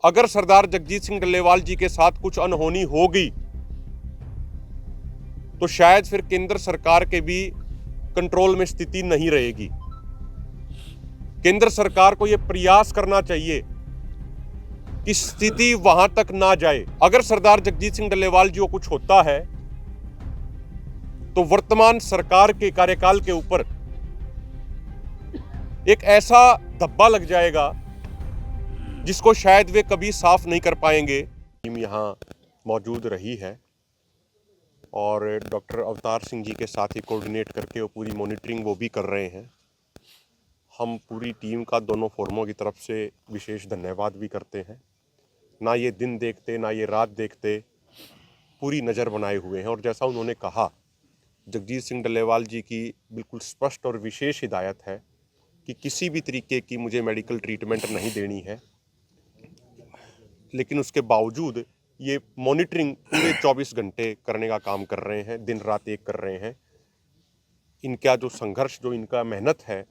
अगर सरदार जगजीत सिंह डल्लेवाल जी के साथ कुछ अनहोनी होगी तो शायद फिर केंद्र सरकार के भी कंट्रोल में स्थिति नहीं रहेगी। केंद्र सरकार को यह प्रयास करना चाहिए कि स्थिति वहां तक ना जाए। अगर सरदार जगजीत सिंह डल्लेवाल जी को कुछ होता है तो वर्तमान सरकार के कार्यकाल के ऊपर एक ऐसा धब्बा लग जाएगा जिसको शायद वे कभी साफ नहीं कर पाएंगे। टीम यहाँ मौजूद रही है और डॉक्टर अवतार सिंह जी के साथ ही कोऑर्डिनेट करके वो पूरी मॉनिटरिंग वो भी कर रहे हैं। हम पूरी टीम का दोनों फोरमों की तरफ से विशेष धन्यवाद भी करते हैं। ना ये दिन देखते ना ये रात देखते, पूरी नज़र बनाए हुए हैं। और जैसा उन्होंने कहा, जगजीत सिंह डल्लेवाल जी की बिल्कुल स्पष्ट और विशेष हिदायत है कि किसी भी तरीके की मुझे मेडिकल ट्रीटमेंट नहीं देनी है, लेकिन उसके बावजूद ये मॉनिटरिंग पूरे 24 घंटे करने का काम कर रहे हैं, दिन रात एक कर रहे हैं। इनका जो संघर्ष, जो इनका मेहनत है,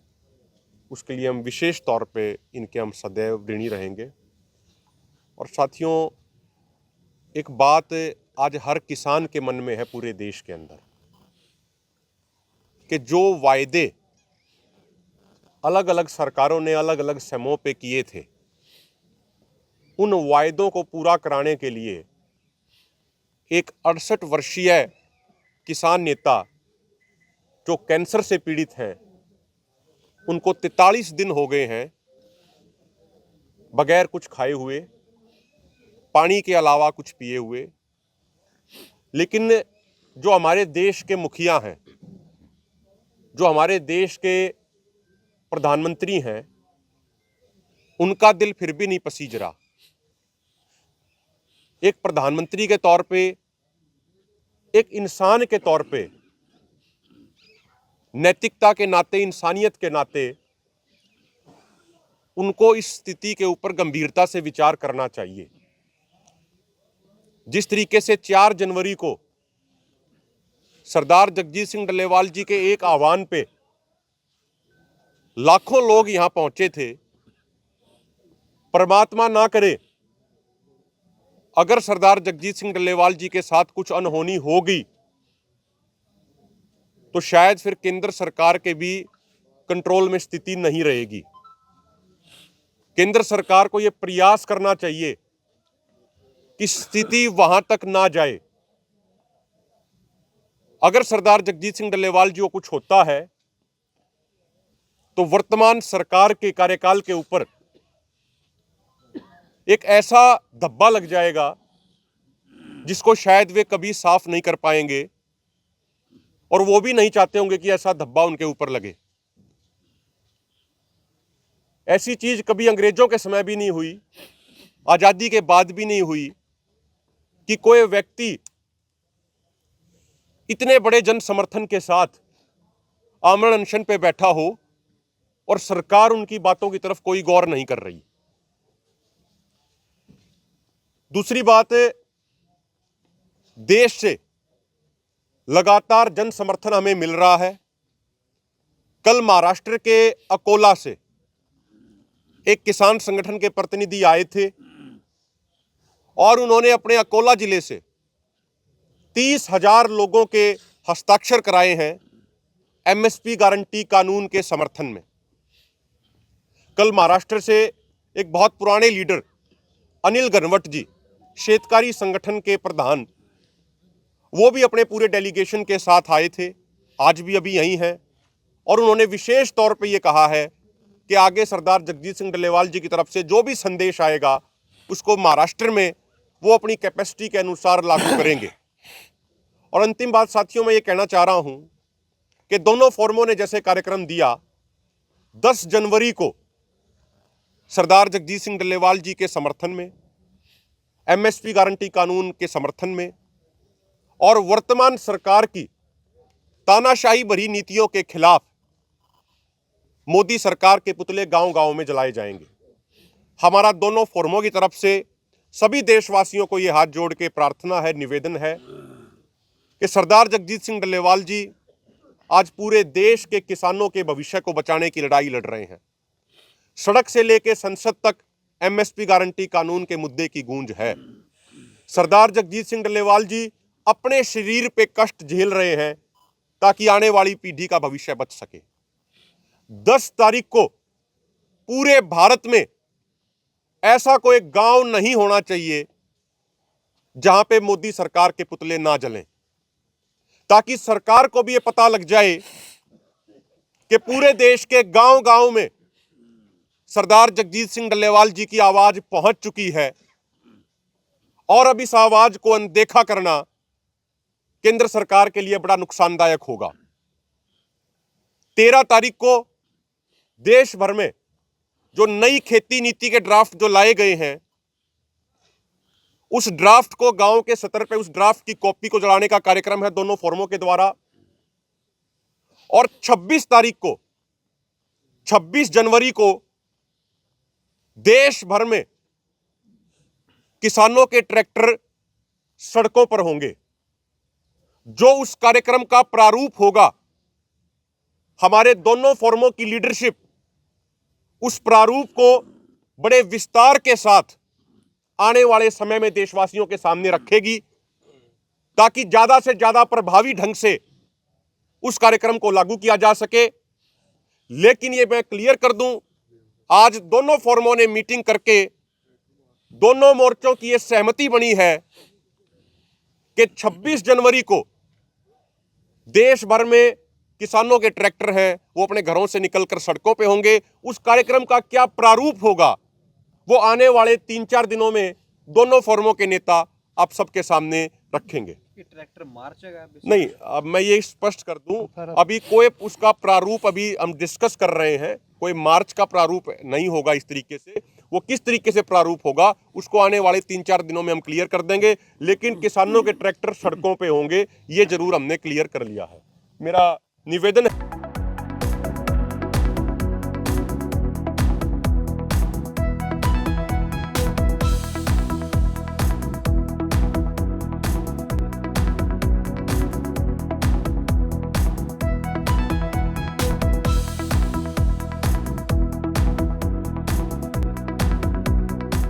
उसके लिए हम विशेष तौर पे इनके हम सदैव ऋणी रहेंगे। और साथियों, एक बात आज हर किसान के मन में है पूरे देश के अंदर कि जो वायदे अलग अलग सरकारों ने अलग अलग समयों पे किए थे, उन वायदों को पूरा कराने के लिए एक 68 वर्षीय किसान नेता जो कैंसर से पीड़ित हैं, उनको 43 दिन हो गए हैं बगैर कुछ खाए हुए, पानी के अलावा कुछ पिए हुए। लेकिन जो हमारे देश के मुखिया हैं, जो हमारे देश के प्रधानमंत्री हैं, उनका दिल फिर भी नहीं पसीज रहा। एक प्रधानमंत्री के तौर पे, एक इंसान के तौर पे, नैतिकता के नाते, इंसानियत के नाते उनको इस स्थिति के ऊपर गंभीरता से विचार करना चाहिए। जिस तरीके से 4 जनवरी को सरदार जगजीत सिंह डल्लेवाल जी के एक आह्वान पे लाखों लोग यहां पहुंचे थे, परमात्मा ना करे अगर सरदार जगजीत सिंह डल्लेवाल जी के साथ कुछ अनहोनी होगी तो शायद फिर केंद्र सरकार के भी कंट्रोल में स्थिति नहीं रहेगी। केंद्र सरकार को यह प्रयास करना चाहिए कि स्थिति वहां तक ना जाए। अगर सरदार जगजीत सिंह डल्लेवाल जी को कुछ होता है तो वर्तमान सरकार के कार्यकाल के ऊपर एक ऐसा धब्बा लग जाएगा जिसको शायद वे कभी साफ नहीं कर पाएंगे, और वो भी नहीं चाहते होंगे कि ऐसा धब्बा उनके ऊपर लगे। ऐसी चीज कभी अंग्रेजों के समय भी नहीं हुई, आजादी के बाद भी नहीं हुई कि कोई व्यक्ति इतने बड़े जन समर्थन के साथ आमरण अनशन पे बैठा हो और सरकार उनकी बातों की तरफ कोई गौर नहीं कर रही। दूसरी बात, देश से लगातार जन समर्थन हमें मिल रहा है। कल महाराष्ट्र के अकोला से एक किसान संगठन के प्रतिनिधि आए थे और उन्होंने अपने अकोला जिले से 30,000 लोगों के हस्ताक्षर कराए हैं एमएसपी गारंटी कानून के समर्थन में। कल महाराष्ट्र से एक बहुत पुराने लीडर अनिल घनवट जी, शेतकारी संगठन के प्रधान, वो भी अपने पूरे डेलीगेशन के साथ आए थे, आज भी अभी यहीं हैं। और उन्होंने विशेष तौर पे ये कहा है कि आगे सरदार जगजीत सिंह डल्लेवाल जी की तरफ से जो भी संदेश आएगा उसको महाराष्ट्र में वो अपनी कैपेसिटी के अनुसार लागू करेंगे। और अंतिम बात साथियों, मैं ये कहना चाह रहा हूं कि दोनों फोरमों ने जैसे कार्यक्रम दिया, 10 जनवरी को सरदार जगजीत सिंह डल्लेवाल जी के समर्थन में, एमएसपी गारंटी कानून के समर्थन में और वर्तमान सरकार की तानाशाही भरी नीतियों के खिलाफ मोदी सरकार के पुतले गांव-गांव में जलाए जाएंगे। हमारा दोनों फोरमों की तरफ से सभी देशवासियों को यह हाथ जोड़ के प्रार्थना है, निवेदन है कि सरदार जगजीत सिंह डल्लेवाल जी आज पूरे देश के किसानों के भविष्य को बचाने की लड़ाई लड़ रहे हैं। सड़क से लेकर संसद तक एमएसपी गारंटी कानून के मुद्दे की गूंज है। सरदार जगजीत सिंह डल्लेवाल जी अपने शरीर पे कष्ट झेल रहे हैं ताकि आने वाली पीढ़ी का भविष्य बच सके। 10 तारीख को पूरे भारत में ऐसा कोई गांव नहीं होना चाहिए जहां पे मोदी सरकार के पुतले ना जलें, ताकि सरकार को भी ये पता लग जाए कि पूरे देश के गांव-गांव में सरदार जगजीत सिंह डल्लेवाल जी की आवाज पहुंच चुकी है और अब इस आवाज को अनदेखा करना केंद्र सरकार के लिए बड़ा नुकसानदायक होगा। 13 तारीख को देश भर में जो नई खेती नीति के ड्राफ्ट जो लाए गए हैं, उस ड्राफ्ट को गांव के सतर पे उस ड्राफ्ट की कॉपी को जलाने का कार्यक्रम है दोनों फोरमों के द्वारा। और 26 जनवरी को देश भर में किसानों के ट्रैक्टर सड़कों पर होंगे। जो उस कार्यक्रम का प्रारूप होगा, हमारे दोनों फोरमों की लीडरशिप उस प्रारूप को बड़े विस्तार के साथ आने वाले समय में देशवासियों के सामने रखेगी, ताकि ज्यादा से ज्यादा प्रभावी ढंग से उस कार्यक्रम को लागू किया जा सके। लेकिन ये मैं क्लियर कर दूं, आज दोनों फोरमों ने मीटिंग करके दोनों मोर्चों की यह सहमति बनी है कि 26 जनवरी को देश भर में किसानों के ट्रैक्टर हैं वो अपने घरों से निकलकर सड़कों पे होंगे। उस कार्यक्रम का क्या प्रारूप होगा वो आने वाले 3-4 दिनों में दोनों फोरमों के नेता आप सबके सामने रखेंगे। ट्रैक्टर मार्च है नहीं, अब मैं ये स्पष्ट कर दूं, अभी कोई उसका प्रारूप अभी हम डिस्कस कर रहे हैं। कोई मार्च का प्रारूप नहीं होगा इस तरीके से। वो किस तरीके से प्रारूप होगा उसको आने वाले 3-4 दिनों में हम क्लियर कर देंगे। लेकिन किसानों के ट्रैक्टर सड़कों पे होंगे ये जरूर हमने क्लियर कर लिया है। मेरा निवेदन है